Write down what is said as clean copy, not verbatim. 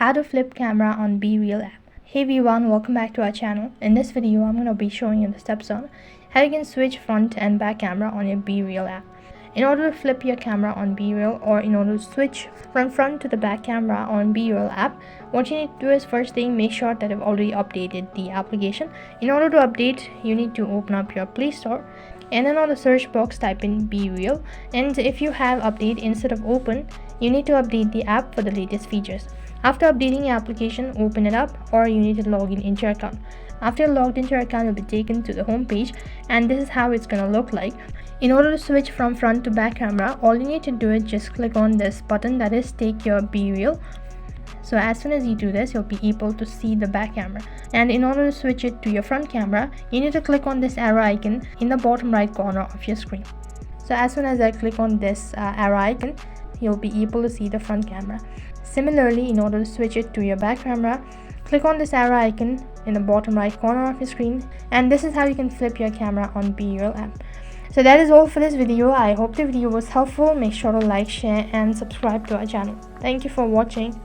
How to flip camera on BeReal app. Hey everyone, welcome back to our channel. In this video, I'm going to be showing you the steps on how you can switch front and back camera on your BeReal app. In order to flip your camera on BeReal, or in order to switch from front to the back camera on BeReal app, what you need to do is, first thing, make sure that you've already updated the application. In order to update, you need to open up your Play Store, and then on the search box type in BeReal. And if you have update instead of open, you need to update the app for the latest features. After updating your application, open it up, or you need to log into your account. After you're logged into your account, you'll be taken to the home page, and this is how it's gonna look like. In order to switch from front to back camera, all you need to do is just click on this button, that is take your BeReal. So as soon as you do this, you'll be able to see the back camera. And in order to switch it to your front camera, you need to click on this arrow icon in the bottom right corner of your screen. So as soon as I click on this arrow icon, you'll be able to see the front camera. Similarly, in order to switch it to your back camera, click on this arrow icon in the bottom right corner of your screen, and this is how you can flip your camera on BeReal app. So that is all for this video. I hope the video was helpful. Make sure to like, share and subscribe to our channel. Thank you for watching.